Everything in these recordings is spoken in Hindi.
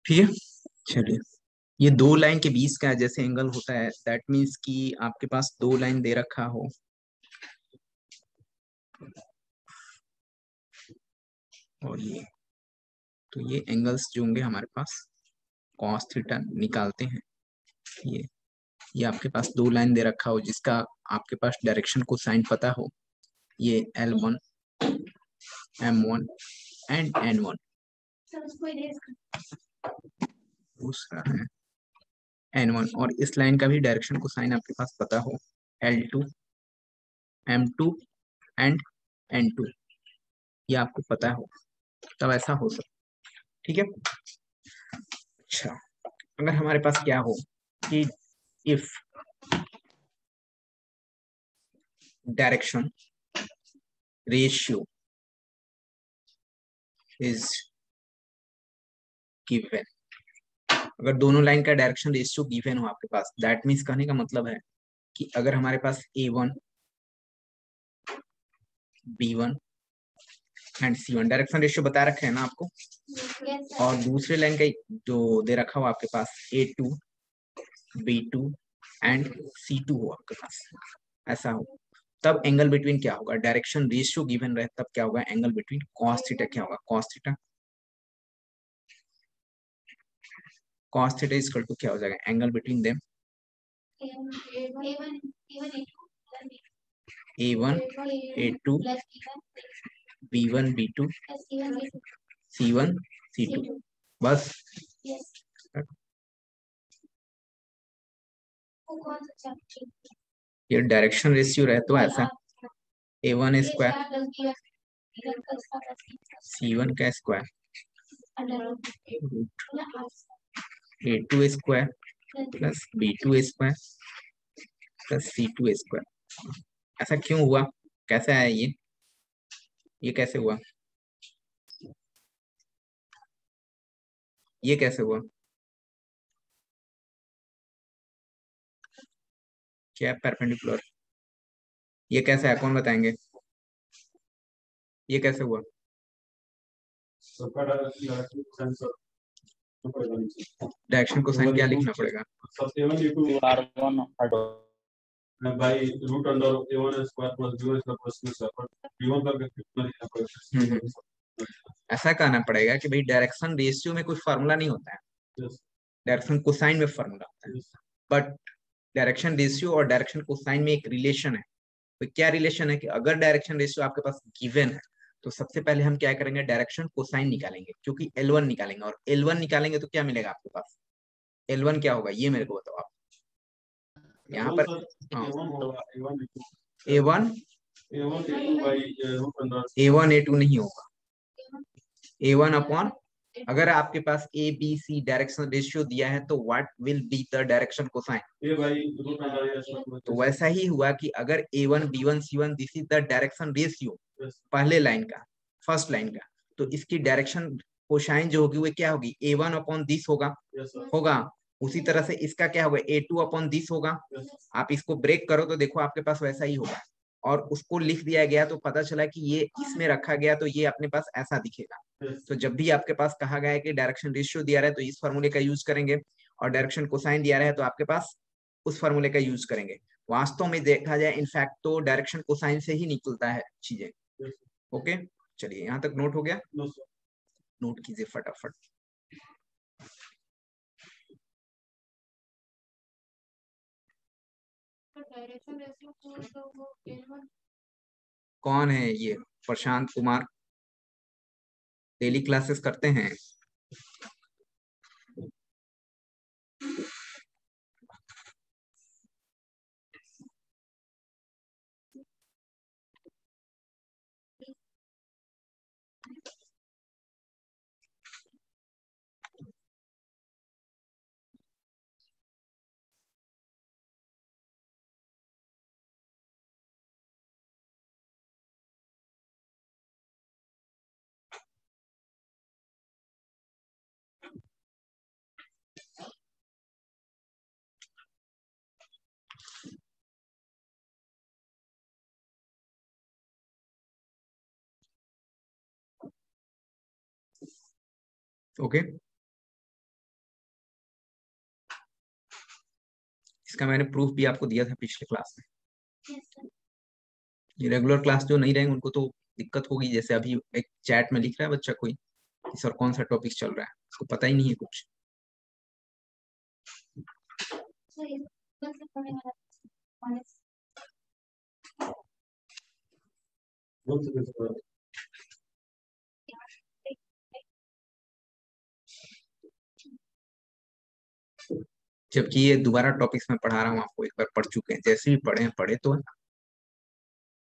ठीक है। चलिए, ये दो लाइन के बीच का जैसे एंगल होता है, दैट मीन्स कि आपके पास दो लाइन दे रखा हो, और ये, तो ये एंगल्स जो होंगे हमारे पास कॉस थीटा निकालते हैं। ये ये आपके पास दो लाइन दे रखा हो जिसका आपके पास डायरेक्शन को साइन पता हो, ये L1, M1 एंड N1। दूसरा है N1, और इस लाइन का भी डायरेक्शन को साइन आपके पास पता हो, L2, M2 एंड N2, ये आपको पता हो, तब ऐसा हो सकता। ठीक है। अच्छा, अगर हमारे पास क्या हो कि if direction ratio is given, अगर दोनों लाइन का डायरेक्शन रेशियो गिवन हो आपके पास, दैट मीन्स कहने का मतलब है कि अगर हमारे पास A1, B1 and C1 direction ratio बता रखे हैं ना आपको, और दूसरे लाइन का जो दे रखा हो आपके पास A2, B2 एंड C2 हो आपके पास, ऐसा हो, तब एंगल बिटवीन क्या होगा, डायरेक्शन रेशियो गिवन रहे तब क्या होगा, एंगल बिटवीन कॉस थीटा क्या होगा, cos theta is equal to क्या हो जाएगा, angle between them A1 A2 B1 B2 C1 C2, बस। ये डायरेक्शन रेशियो रहे तो ऐसा A1 स्क्वायर C1 का square A2 square plus B2 square plus C2 square. ऐसा क्यों हुआ, कैसे आया ये कैसे हुआ, ये कैसे हुआ, क्या परपेंडिकुलर, ये कैसे है, कौन बताएंगे, ये कैसे हुआ। डायरेक्शन को साइन क्या लिखना पड़ेगा, R1 भाई root under A1 square plus B1 square plus C square B1 करके कितना लिखना पड़ेगा। ऐसा कहना पड़ेगा कि भाई डायरेक्शन रेशियो में कोई फॉर्मूला नहीं होता है, डायरेक्शन कोसाइन में फॉर्मूला होता है, बट डायरेक्शन रेशियो और डायरेक्शन कोसाइन में एक रिलेशन है। तो क्या रिलेशन है कि अगर डायरेक्शन रेशियो आपके पास गिवन है तो सबसे पहले हम क्या करेंगे, डायरेक्शन कोसाइन निकालेंगे, क्योंकि L1 निकालेंगे, और L1 निकालेंगे तो क्या मिलेगा आपके पास, L1 क्या होगा ये मेरे को बताओ आप। यहाँ पर A1 A1 A2 नहीं होगा, A1 अपॉन, अगर आपके पास A B C direction ratio दिया है तो what will be the direction cosine. तो वैसा ही हुआ कि अगर A1 B1 C1 this is the direction ratio पहले लाइन का, फर्स्ट लाइन का, तो इसकी डायरेक्शन कोसाइन जो होगी वो क्या होगी, A1 अपॉन दिस होगा। उसी तरह से इसका क्या होगा, A2 अपॉन दिस होगा। आप इसको ब्रेक करो तो देखो आपके पास वैसा ही होगा, और उसको लिख दिया गया तो पता चला कि ये इसमें रखा गया तो ये अपने पास ऐसा दिखेगा। तो जब भी आपके पास कहा गया है कि डायरेक्शन रेशियो दिया रहा है तो इस फॉर्मूले का यूज करेंगे, और डायरेक्शन कोसाइन दिया रहा है तो आपके पास उस फॉर्मूले का यूज करेंगे। वास्तव में देखा जाए इनफैक्ट तो डायरेक्शन कोसाइन से ही निकलता है चीजें। ओके, चलिए यहाँ तक नोट हो गया, नोट कीजिए फटाफट। कौन है ये, प्रशांत कुमार, डेली क्लासेस करते हैं। ओके, इसका मैंने प्रूफ भी आपको दिया था पिछले क्लास में। ये रेगुलर क्लास जो नहीं रहेंगे उनको तो दिक्कत होगी। जैसे अभी एक चैट में लिख रहा है बच्चा कोई कि सर कौन सा टॉपिक चल रहा है, उसको पता ही नहीं है कुछ। जबकि ये दोबारा टॉपिक्स में पढ़ा रहा हूँ आपको, एक बार पढ़ चुके हैं, जैसे भी पढ़े हैं पढ़े तो है।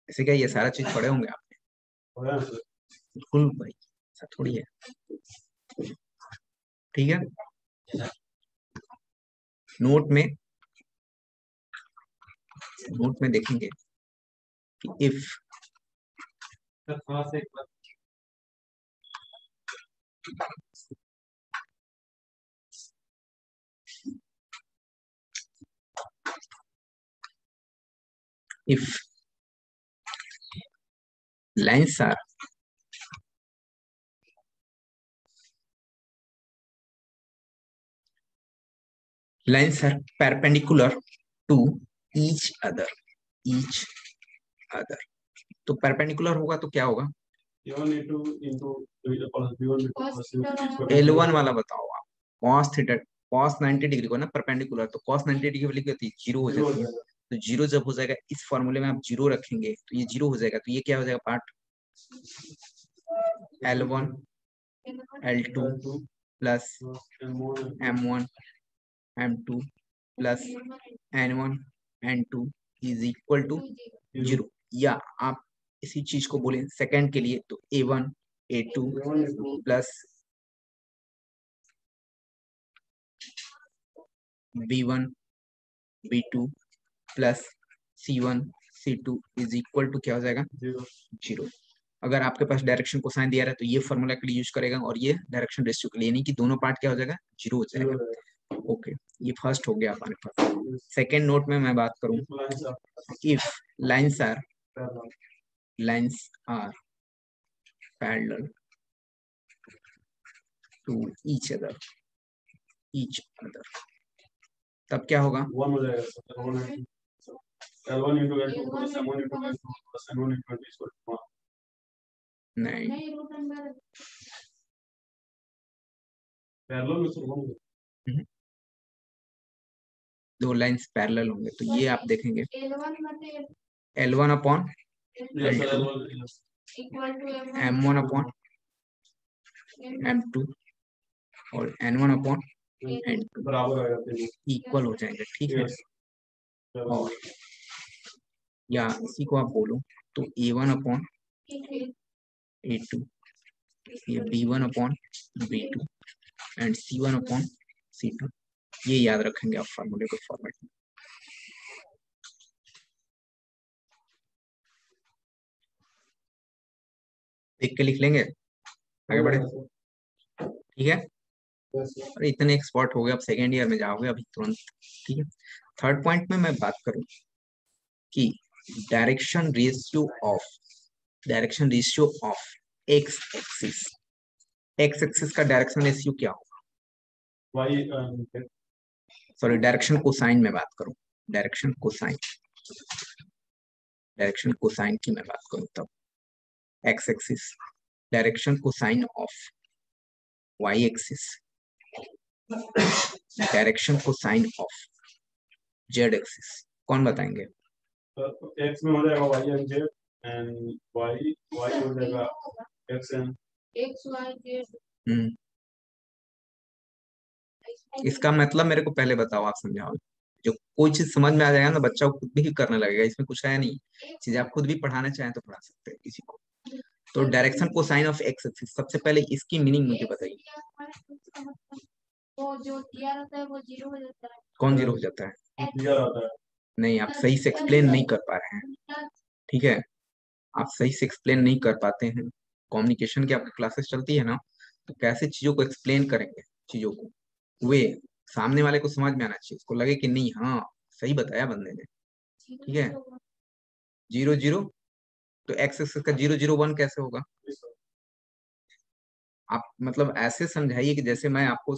ऐसे क्या ये सारा चीज पढ़े होंगे आपने? बिल्कुल भाई, ऐसा थोड़ी है। ठीक है, नोट में देखेंगे कि if lines are perpendicular to each other तो perpendicular होगा तो क्या होगा? L1 वाला बताओ आप। cos 90 डिग्री को ना परपेंडिकुलर, तो cos 90 डिग्री वाली क्या होती है? जीरो हो जाती है। तो जीरो जब हो जाएगा, इस फॉर्मूले में आप जीरो रखेंगे तो ये जीरो हो जाएगा। तो ये क्या हो जाएगा? Part L1 L2 plus M1 M2 plus N1 N2 is equal to zero. या आप इसी चीज को बोले सेकंड के लिए तो A1 A2 plus B1 B2 plus C1 C2 is equal to क्या हो जाएगा? जीरो। अगर आपके पास डायरेक्शन को साइन दिया रहा है तो ये फॉर्मूला के लिए यूज करेगा, और ये डायरेक्शन रेशियो के लिए, नहीं कि दोनों पार्ट क्या हो जाएगा? जीरो हो जाएगा। ओके, ये फर्स्ट हो गया हमारे पास। सेकेंड नोट में मैं बात करूं, if lines are parallel to each other तब क्या होगा? नहीं, दो लाइंस पैरेलल होंगे तो ये आप देखेंगे L1 upon L2 M1 upon M2 और N1 अपॉन N2 इक्वल हो जाएंगे। ठीक है, और या इसी को आप बोलो तो A1 अपॉन A2, ये B1 upon B2 and C1 upon C2। ये याद रखेंगे आप फॉर्मूले को फॉर्मेट में। देख के लिख लेंगे, आगे बढ़े। ठीक है, और इतने एक्सपर्ट हो गए, अब सेकेंड ईयर में जाओगे अभी तुरंत। ठीक है, थर्ड पॉइंट में मैं बात करूं कि direction ratio of x axis का डायरेक्शन रेशियो क्या होगा? सॉरी, डायरेक्शन कोसाइन में बात करूं, डायरेक्शन कोसाइन की मैं बात करूं तब x axis direction cosine of y axis direction cosine of z axis. कौन बताएंगे? एक्स में हो जाएगा y and z and y हो जाएगा x and x y z. इसका मतलब मेरे को पहले बताओ, आप समझाओ। जो कोई चीज समझ में आ जाएगा ना, बच्चा खुद भी करने लगेगा, इसमें कुछ है नहीं। चीज आप खुद भी पढ़ाना चाहें तो पढ़ा सकते हैं किसी को। तो direction cosine of x axis, सबसे पहले इसकी मीनिंग मुझे बताइए। वो जो दिया रहता है वो जीरो हो जाता है। कौन जीरो हो जाता है? दिया रहता है। नहीं, आप सही से एक्सप्लेन नहीं कर पा रहे हैं। ठीक है, आप सही से एक्सप्लेन नहीं कर पाते हैं। कम्युनिकेशन की आपकी क्लासेस चलती है ना, तो कैसे चीजों को एक्सप्लेन करेंगे, चीजों को वे सामने वाले को समझ में आना चाहिए, उसको लगे कि नहीं हाँ सही बताया बंदे ने। ठीक है, जीरो जीरो तो एक्स एक्सिस का 0 0 1 कैसे होगा? आप मतलब ऐसे समझाइए कि जैसे मैं आपको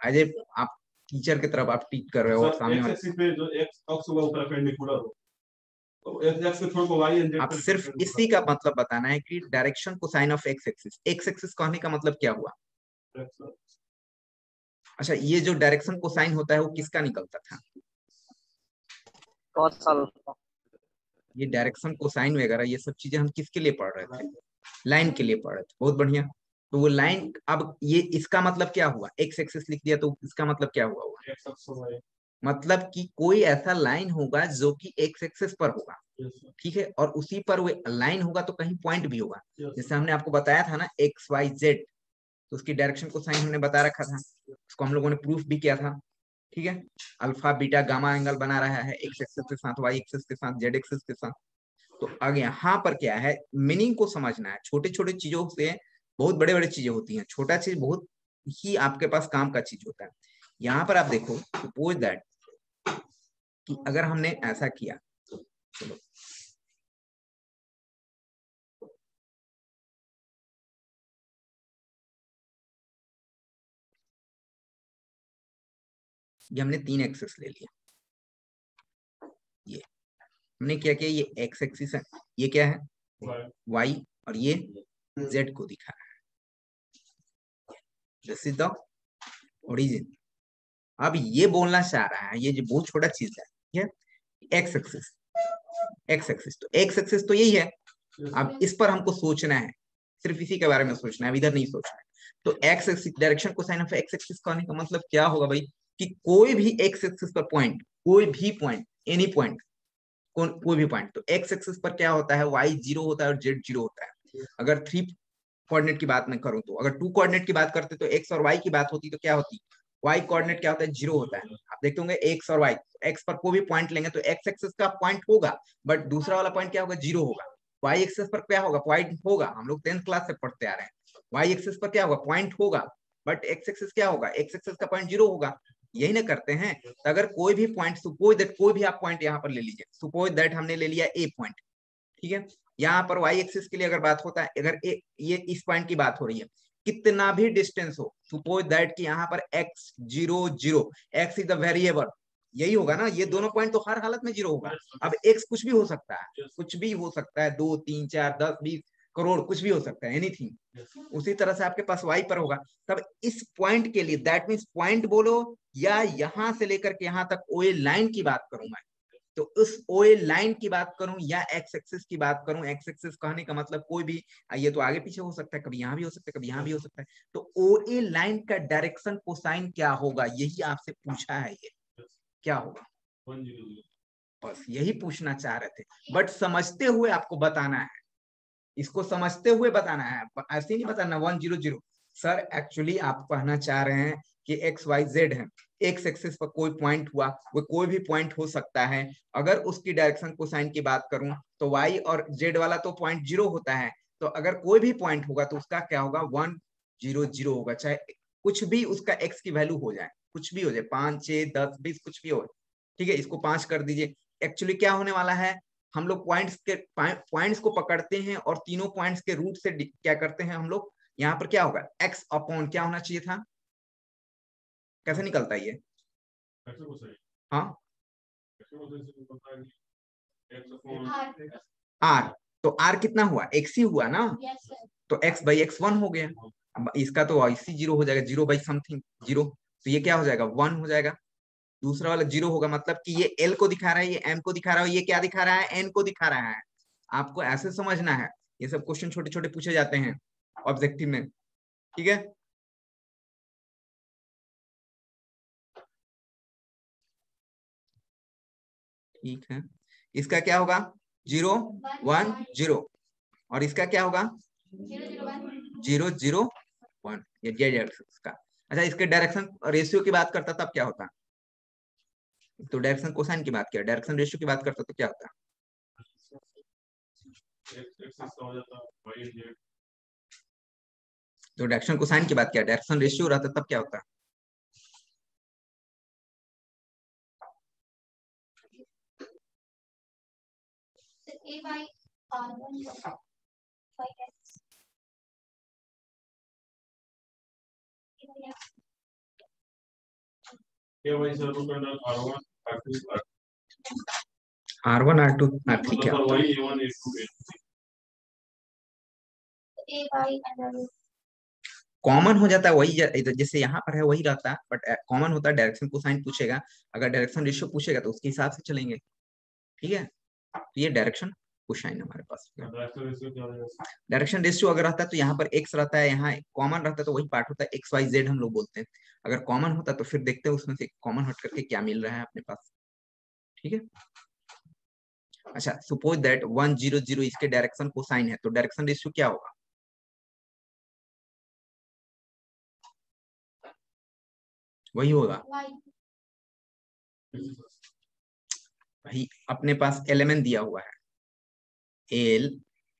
एज ए आप टीचर की तरफ आप टीच कर रहे हो और सामने एक्स वाले एक्सिस पे जो एक्स अक्ष होगा वो परपेंडिकुलर हो, तो एक्स एक्सिस छोड़ को वाई एंड जेड आप सिर्फ इसी का मतलब बताना है कि direction cosine of x axis कहने का मतलब क्या हुआ। अच्छा, ये जो डायरेक्शन कोसाइन होता है वो किसका निकलता था? cos alpha. ये डायरेक्शन कोसाइन वगैरह ये सब चीजें हम किसके लिए पढ़ रहे थे? लाइन के लिए पढ़ रहे थे। बहुत बढ़िया। तो वो लाइन, अब ये इसका मतलब क्या हुआ? एक्स एक्सिस लिख दिया तो इसका मतलब क्या हुआ? एक्स अक्ष वाई, मतलब कि कोई ऐसा लाइन होगा जो कि एक्स एक्सिस पर होगा, ठीक है, और उसी पर वो लाइन होगा तो कहीं पॉइंट भी होगा। जैसे हमने आपको बताया था ना एक्स वाई जेड, तो उसकी डायरेक्शन को साइन हमने बता रखा था, उसको हम लोगों ने प्रूफ भी किया था, ठीक है। अल्फा बीटा गामा एंगल बना रहा है एक्स एक्सिस के साथ, वाई एक्सिस के साथ, जेड एक्सिस के साथ। तो आगे यहाँ पर क्या है, मीनिंग को समझना है। छोटे छोटे चीजों से बहुत बड़े बड़े चीजें होती हैं, छोटा चीज बहुत ही आपके पास काम का चीज होता है। यहाँ पर आप देखो, सपोज दैट कि अगर हमने ऐसा किया, चलो ये हमने 3 एक्सेस ले लिया, ये हमने क्या किया, ये एक्स एक्सिस है, ये क्या है वाई, और ये जेड को दिखा रहा है। This is the origin. अब ये बोलना चाह रहा है, ये जो बहुत छोटा चीज है, ये एक्स एक्सिस, एक्स एक्सिस तो एक्स एक्सिस तो यही है। अब इस पर हमको सोचना है, सिर्फ इसी के बारे में सोचना है, इधर नहीं सोचना है। तो x axis direction cosine of x axis कहने का मतलब क्या होगा भाई, कि कोई भी एक्स एक्सिस पर पॉइंट, कोई भी पॉइंट, एनी पॉइंट, कोई भी पॉइंट, तो एक्स एक्सिस पर क्या होता है, वाई 0 होता है और जेड 0 होता है। अगर 3 कोऑर्डिनेट की बात मैं करूं तो, अगर 2 कोऑर्डिनेट की बात करते तो एक्स और वाई की बात होती तो क्या होती, वाई कोऑर्डिनेट क्या होता है, 0 होता है। आप देखते होंगे एक्स और वाई, एक्स पर कोई भी पॉइंट लेंगे तो एक्स एक्सिस का पॉइंट होगा, बट दूसरा वाला पॉइंट क्या होगा, 0 होगा। वाई एक्सिस पर क्या होगा, पॉइंट होगा, हम लोग 10th क्लास से पढ़ते आ रहे हैं। वाई एक्सिस पर क्या होगा, पॉइंट होगा, बट एक्स एक्सिस क्या होगा, एक्स एक्सिस का पॉइंट 0 होगा। यही ना करते हैं। तो अगर कोई भी पॉइंट, सपोज दैट कोई भी आप पॉइंट यहाँ पर ले लीजिए, सपोज दैट हमने ले लिया ए पॉइंट, ठीक है। यहाँ पर वाई एक्सिस के लिए अगर बात होता है, अगर ये इस पॉइंट की बात हो रही है, कितना भी डिस्टेंस हो, सपोज दैट कि यहाँ पर x 0 0, x is the variable, यही होगा ना, ये दोनों पॉइंट तो हर हालत में 0 होगा। अब x कुछ भी हो सकता है, कुछ भी हो सकता है, 2 3 4 10 20 करोड़, कुछ भी हो सकता है, एनीथिंग। उसी तरह से आपके पास y पर होगा। तब इस पॉइंट के लिए, दैट मीन्स पॉइंट बोलो या यहां से लेकर के यहां तक OA लाइन की बात करूं मैं, तो उस OA लाइन की बात करूं या एक्स एक्सिस की बात करूं, एक्स एक्सिस कहने का मतलब कोई भी, ये तो आगे पीछे हो सकता है, कभी यहां भी हो सकता है, कभी यहां भी हो सकता है। तो OA लाइन का डायरेक्शन कोसाइन क्या होगा, यही आपसे पूछा है, ये क्या होगा, बस यही पूछना चाह रहे थे। बट समझते हुए आपको बताना है, इसको समझते हुए बताना है, ऐसे नहीं बताना 1 0 0। सर एक्चुअली आप कहना चाह रहे हैं कि एक्स वाई जेड है, एक्स एक्सिस पर कोई पॉइंट हुआ, वो कोई भी पॉइंट हो सकता है। अगर उसकी डायरेक्शन कोसाइन की बात करूं तो वाई और जेड वाला तो पॉइंट 0 होता है, तो अगर कोई भी पॉइंट होगा तो उसका क्या होगा, 1 0 0 होगा, चाहे कुछ भी उसका एक्स की वैल्यू हो जाए, कुछ भी हो जाए, 5 6 10 20 कुछ भी हो, ठीक है, इसको 5 कर दीजिए। एक्चुअली क्या होने वाला है, हम लोग पॉइंट्स को पकड़ते हैं और तीनों पॉइंट्स के रूट से क्या करते हैं हम लोग, यहाँ पर क्या होगा, एक्स अपॉन क्या होना चाहिए था, कैसे निकलता है ये, हाँ आर, तो आर कितना हुआ, एक्स ही हुआ ना, तो एक्स बाई एक्स 1 हो गया। अब इसका तो ऐसी 0 हो जाएगा, 0 बाई समथिंग 0, तो ये क्या हो जाएगा, 1 हो जाएगा। दूसरा वाला 0 होगा, मतलब कि ये एल को दिखा रहा है, ये एम को दिखा रहा है, ये क्या दिखा रहा है, एन को दिखा रहा है। आपको ऐसे समझना है, ये सब क्वेश्चन छोटे छोटे पूछे जाते हैं ऑब्जेक्टिव में, ठीक है। ठीक है, इसका क्या होगा, 0 1 0, और इसका क्या होगा 0 0 1, ये डायरेक्शन का। अच्छा, इसके डायरेक्शन रेशियो की बात करता तब क्या होता, तो डायरेक्शन कोसाइन की बात किया, डायरेक्शन रेशियो की बात करता तो क्या होता, तो डायरेक्शन कोसाइन की बात किया, डायरेक्शन रेशियो रहता तब क्या होता, A by R1 by X. ये वही sir root under R1 R2 R1 R2 R3 क्या मतलब होता है? वही A1 A2 A3 a by under root common हो जाता है वही, जैसे यहाँ पर है वही रहता है, बट कॉमन होता है डायरेक्शन कोसाइन पूछेगा, अगर डायरेक्शन रेशियो पूछेगा तो उसके हिसाब से चलेंगे। ठीक है, तो ये डायरेक्शन कोसाइन हमारे पास। डायरेक्शन रेशियो क्या हो जाएगा? डायरेक्शन रेशियो अगर रहता है तो यहाँ पर एक्स रहता है, यहाँ कॉमन रहता है तो वही पार्ट होता है, एक्स वाई जेड हम लोग बोलते हैं। अगर कॉमन होता है तो फिर देखते हैं उसमें से कॉमन हट करके क्या मिल रहा है अपने पास। ठीक है, अच्छा सपोज दैट 1 0 0 इसके डायरेक्शन कोसाइन है, तो डायरेक्शन रेशियो क्या होगा? वही होगा वाई भाई, अपने पास एलिमेंट दिया हुआ है, एल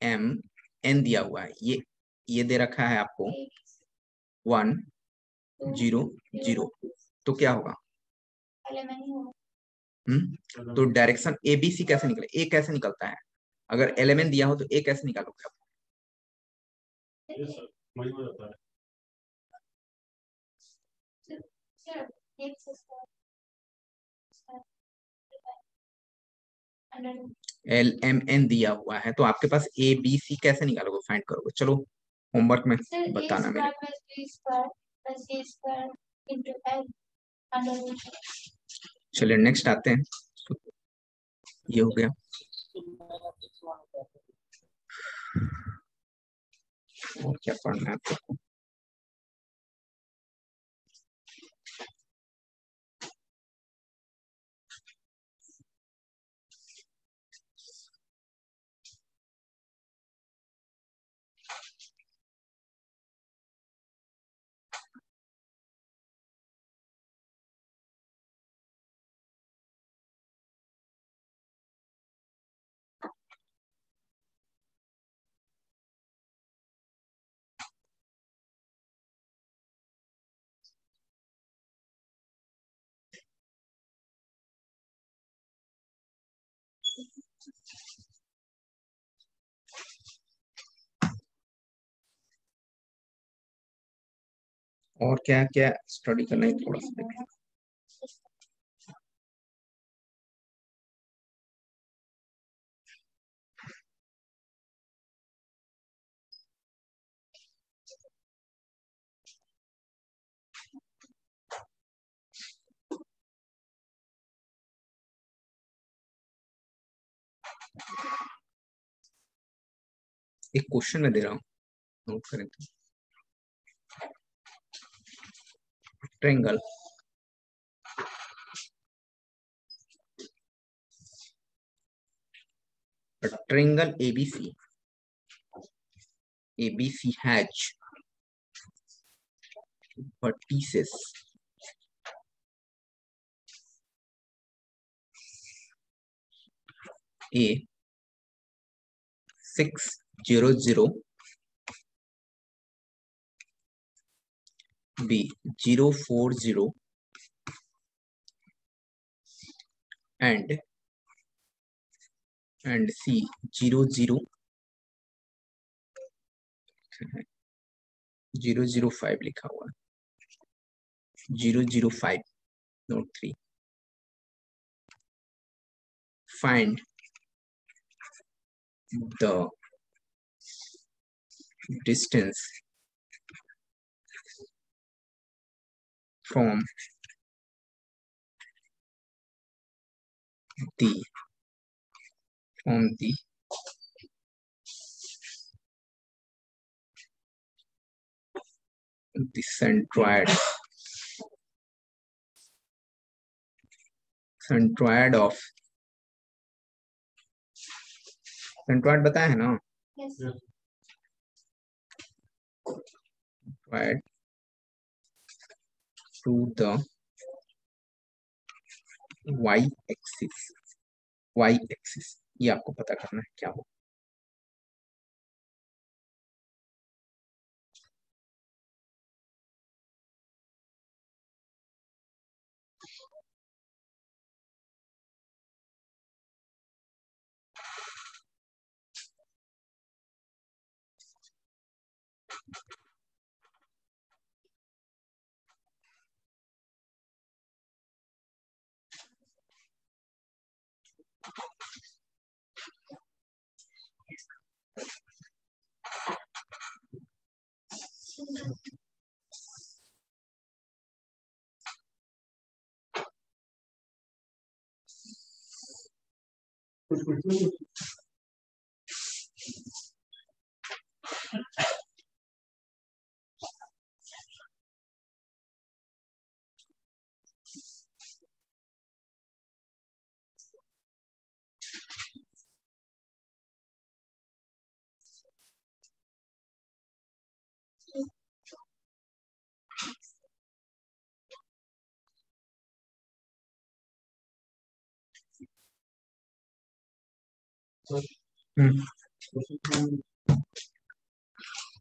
एम एन दिया हुआ है, ये दे रखा है आपको 1 0 0, तो क्या होगा? एलिमेंट हो तो डायरेक्शन ए बी सी कैसे निकले, ए कैसे निकलता है? अगर एलिमेंट दिया हो तो ए कैसे निकालोगे आप? ये सर वही हो जाता है सिर्फ x square under root l m n दिया हुआ है, तो आपके पास ए बी सी कैसे निकालोगे, फाइंड करोगे? चलो होमवर्क में सर ए बताना मेरे। Square plus b square plus c square into l under root. चलिए नेक्स्ट आते हैं, ये हो गया। और क्या पढ़ना है आपको? और क्या क्या स्टडी करना है थोड़ा सा देखें। एक क्वेश्चन में दे रहा हूँ, नोट करें तो। Triangle triangle ABC has vertices A 6 0 0, B 0 4 0, and C 0 0 0 0 5 लिखा हुआ है, 0 0 5 note 3। Find the distance from the centroid of centroid बताया है ना, yes centroid to the y axis, ये आपको पता करना है क्या हो।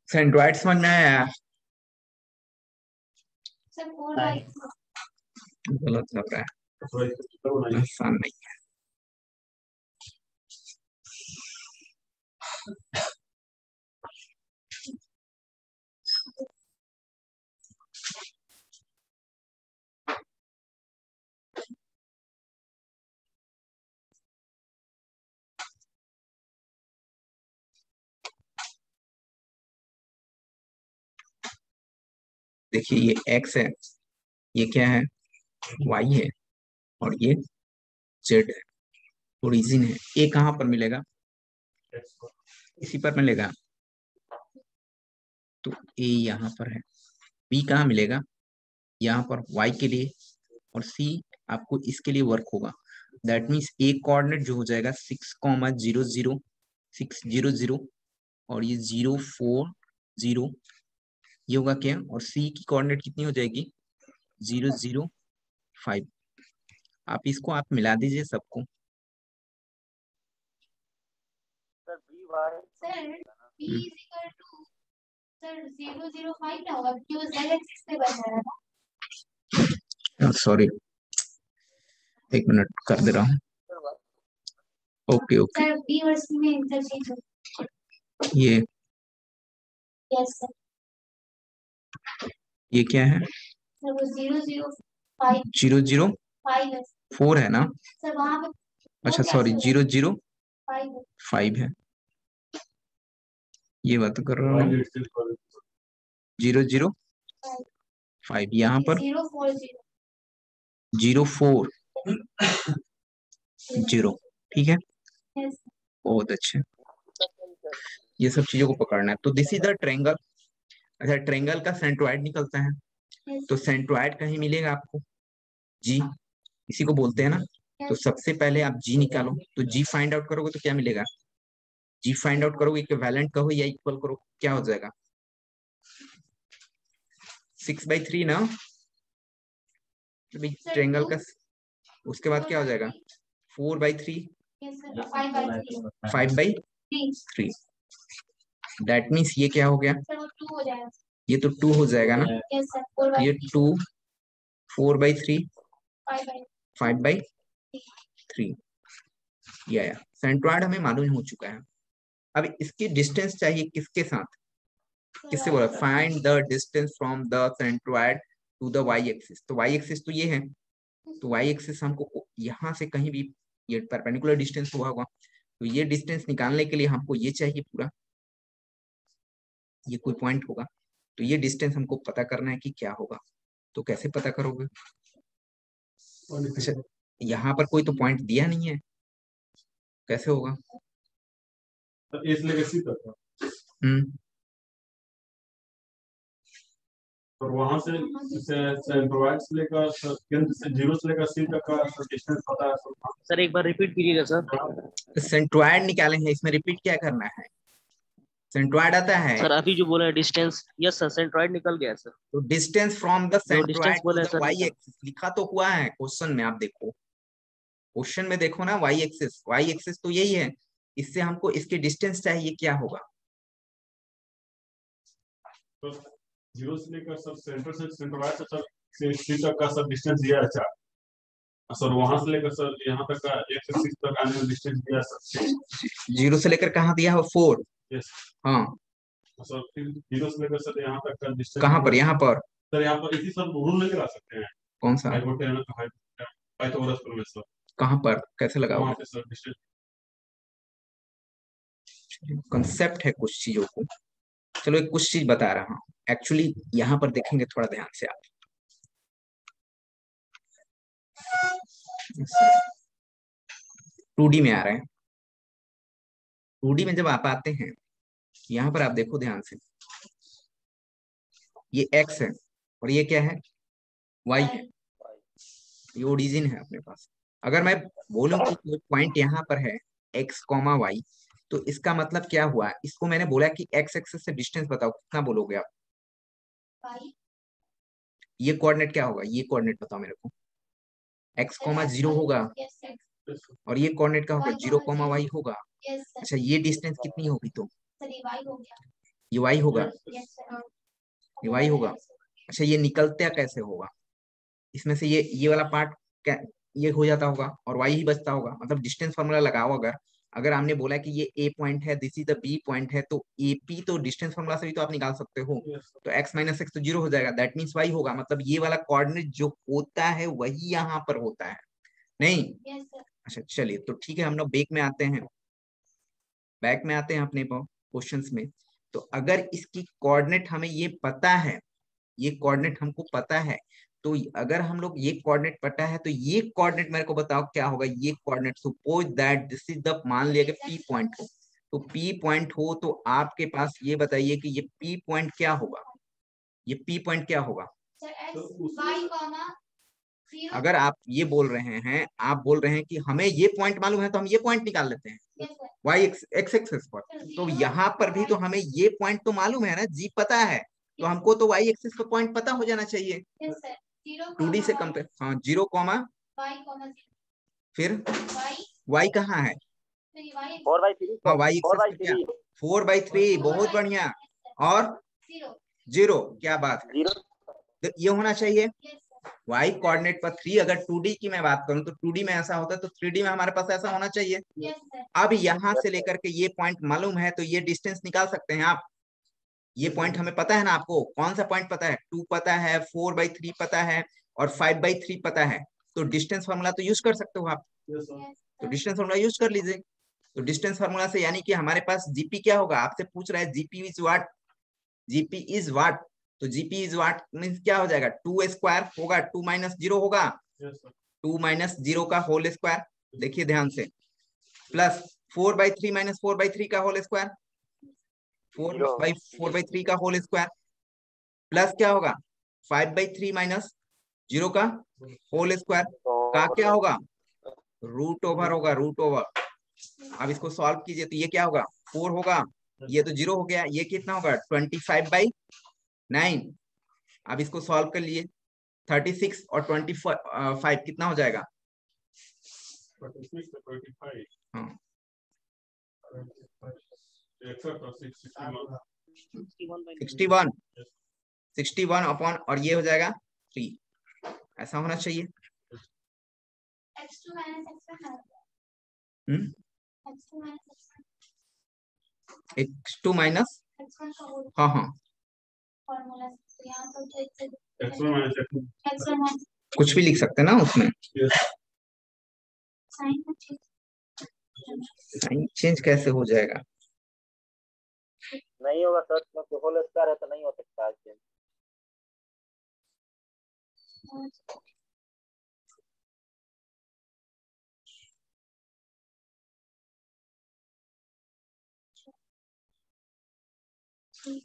सेंट्रोइड समझ में आया? सर 4/2 गलत लग रहा है, आसान नहीं है। देखिए ये x है, ये क्या है, y है, और ये z है, ओरिजिन है। ए कहाँ पर मिलेगा? इसी पर मिलेगा, तो ए यहाँ पर है। बी कहाँ मिलेगा? यहाँ पर y के लिए, और सी आपको इसके लिए वर्क होगा। दैट मीन्स ए कोऑर्डिनेट जो हो जाएगा 6,0,0 6,0,0 और ये 0,4,0 ये होगा क्या, और सी की कोऑर्डिनेट कितनी हो जाएगी? 0,0,5। आप इसको आप मिला दीजिए सबको। Sir b is equal to sir 0,05 ना होगा क्यों z एक्सिस पे बन रहा है ना। सॉरी, एक मिनट कर दे रहा हूँ। ओके ओके, सर b और c में इंटरचेंज हो। ये यस सर, ये क्या है? सर वो 0,05 0,0,4 है है ना? सर, वहाँ पे अच्छा सॉरी, 5 है। 0,0,5 है, ये बात कर रहा हूँ। 0,0,5 यहाँ पर 0,40 0,4,0, ठीक है, यस बहुत अच्छे। ये सब चीजों को पकड़ना है। तो दिस इज द ट्रायंगल। अच्छा, ट्रायंगल का सेंट्रोइड निकलता है, तो सेंट्रोइड कहीं मिलेगा आपको? जी, इसी को बोलते हैं ना। तो सबसे पहले आप जी निकालो, तो जी फाइंड आउट करोगे तो क्या मिलेगा? जी फाइंड आउट करोगे, इक्विवेलेंट कहो या इक्वल करो, क्या हो जाएगा? 6/3 ना, ट्रायंगल का। उसके बाद क्या हो जाएगा? 4/3, 5/3। दैट मीन्स ये क्या हो गया? ये तो 2 हो जाएगा ना। ये 2, 4/3, 5/3 ये आया। सेंट्रोइड हमें मालूम हो चुका है। अब इसकी डिस्टेंस चाहिए किसके साथ? किससे बोला? Find the distance from the centroid to the y axis. तो वाई एक्सिस तो ये है, तो वाई एक्सिस हमको यहाँ से कहीं भी, ये परपेंडिकुलर डिस्टेंस हुआ होगा, तो ये डिस्टेंस निकालने के लिए हमको ये चाहिए पूरा, ये कोई पॉइंट होगा, तो ये डिस्टेंस हमको पता करना है कि क्या होगा। तो कैसे पता करोगे? अच्छा, यहाँ पर कोई तो पॉइंट दिया नहीं है, कैसे होगा? और वहां से सेंट्रोइड से लेकर केंद्र से 0 से लेकर सी तक का डिस्टेंस पता है सर। एक बार रिपीट कीजिएगा सर। सेंट्रोइड निकालेंगे, इसमें रिपीट क्या करना है? सेंट्रोइड आता है सर अभी जो बोले डिस्टेंस, यस सर, सेंट्रोइड निकल गया सर। तो डिस्टेंस फ्रॉम द जो डिस्टेंस सेंट्रोइड टू बोले द सर वाई एक्सिस लिखा तो हुआ है क्वेश्चन में, आप देखो क्वेश्चन में देखो ना, वाई एक्सिस तो यही है, इससे हमको इसके डिस्टेंस चाहिए, क्या होगा? तो 0 से लेकर सब सेंटर से सेंट्रोइड से सब सी तक का सब डिस्टेंस दिया है। अच्छा सर, वहां से लेकर सर यहाँ तक का 1 से 6 तक आने में डिस्टेंस दिया है सर। 0 से लेकर कहाँ दिया है? 4। यस हाँ सर, फिर 0 से लेकर सर यहाँ तक का डिस्टेंस कहाँ पर? यहाँ पर सर, यहाँ पर इसी सर रूल लेकर आ सकते हैं। कौन सा? पाइथागोरस प्रमेय सर। कहाँ पर? कैसे वहाँ लगाओगे? पे सर डिस्टेंस कंसेप्ट है कुछ चीजों को। चलो एक कुछ चीज बता रहा हूँ। एक्चुअली यहाँ पर देखेंगे थोड़ा ध्यान से आप, 2D में आ रहे हैं। 2D में जब आप आते हैं, यहाँ पर आप देखो ध्यान से, ये x है और ये क्या है, y है, ये ओरिजिन है अपने पास। अगर मैं बोलूं कि कोई पॉइंट यहाँ पर है x, y, तो इसका मतलब क्या हुआ, इसको मैंने बोला कि x एक्सिस से डिस्टेंस बताओ, कितना बोलोगे आप? ये कोऑर्डिनेट क्या होगा, ये कोऑर्डिनेट बताओ मेरे को। x, 0 होगा और ये कोऑर्डिनेट का होगा 0, y होगा। अच्छा, ये डिस्टेंस कितनी होगी तो ये y होगा, ये y होगा। अच्छा, ये निकलता कैसे होगा, इसमें से ये वाला पार्ट क्या ये हो जाता होगा और y ही बचता होगा, मतलब डिस्टेंस फार्मूला लगाओ। अगर हमने बोला कि ये a पॉइंट है, this is the b point है, तो AP तो डिस्टेंस फार्मूला से भी तो आप निकाल सकते हो। तो x माइनस एक्स तो 0 हो जाएगा, दैट मीन्स y होगा, मतलब ये वाला कोऑर्डिनेट जो होता है वही यहाँ पर होता है, नहीं? अच्छा चलिए, तो ठीक है, हम लोग बैक में आते हैं अपने क्वेश्चंस में। तो अगर इसकी कोऑर्डिनेट हमें ये पता है, ये कोऑर्डिनेट हमको पता है, तो अगर हम लोग ये कोऑर्डिनेट पता है तो ये कोऑर्डिनेट मेरे को बताओ क्या होगा। ये coordinate, suppose that this is the, मान लिया कि P पॉइंट हो, तो P पॉइंट हो तो आपके पास ये बताइए कि ये P पॉइंट क्या होगा, ये P पॉइंट क्या होगा। अगर आप ये बोल रहे हैं, आप बोल रहे हैं कि हमें ये पॉइंट मालूम है तो हम ये पॉइंट निकाल लेते हैं y x एक्सिस पर, तो यहाँ पर भी तो हमें ये पॉइंट तो मालूम है ना, g पता है, तो हमको तो y एक्सिस का पॉइंट पता हो जाना चाहिए। 2D से कंपेयर, हाँ 0, फिर y कहाँ है, 4/3 हाँ y एक्सिस पे क्या, 4/3, बहुत बढ़िया, और 0, क्या बात है, तो ये होना चाहिए y कोऑर्डिनेट पर 3। अगर 2D की मैं बात करूं तो 2D में ऐसा होता है, तो 3D में हमारे पास ऐसा होना चाहिए। अब यहाँ से लेकर के ये पॉइंट मालूम है तो ये डिस्टेंस निकाल सकते हैं आप। ये पॉइंट हमें पता है ना, आपको कौन सा पॉइंट पता है, 2 पता है, 4/3 पता है और 5/3 पता है, तो डिस्टेंस फार्मूला तो यूज कर सकते हो आप। तो डिस्टेंस फार्मूला यूज कर लीजिए। तो डिस्टेंस फार्मूला से यानी कि हमारे पास जीपी क्या होगा, आपसे पूछ रहा है GP is what, GP is what, तो जीपी इज व्हाट मींस क्या हो जाएगा, 2 स्क्वायर होगा, 2 माइनस 0 होगा, 2 माइनस 0 का होल स्क्वायर, देखिए ध्यान से, प्लस 4/3 माइनस 4/3 का होल स्क्वायर, 4/3 का होल स्क्वायर, प्लस क्या होगा 5/3 माइनस 0 का होल स्क्वायर का क्या होगा, रूट ओवर होगा, रूट ओवर। अब इसको सॉल्व कीजिए तो ये क्या होगा, 4 होगा, ये तो 0 हो गया, ये कितना होगा 25/9। अब इसको सॉल्व कर लिए, 36 और 25 कितना हो जाएगा, 61 अपॉन, और ये हो जाएगा 3, ऐसा होना चाहिए। x2 माइनस, हाँ हाँ कुछ भी लिख सकते हैं ना उसमें, साइन चेंज कैसे हो जाएगा, नहीं होगा सर, क्योंकि होल स्क्वायर है तो नहीं हो सकता है।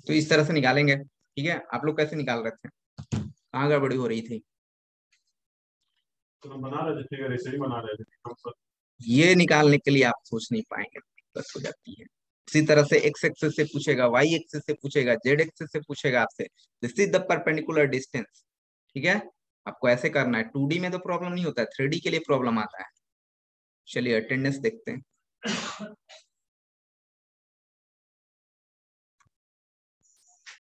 तो इस तरह से निकालेंगे, ठीक है। आप लोग कैसे निकाल रहे थे, कहाँ गड़बड़ी हो रही थी, तो हम बना रहे थे, ऐसे ही बना रहे थे हम सब। ये निकालने के लिए आप सोच नहीं पाएंगे, बस हो जाती है। इसी तरह से x एक्सिस से पूछेगा, y एक्सिस से पूछेगा, z एक्सिस से पूछेगा आपसे, this is the perpendicular distance, ठीक है। आपको ऐसे करना है, 2D में तो प्रॉब्लम नहीं होता है, 3D के लिए प्रॉब्लम आता है। चलिए अटेंडेंस देखते हैं।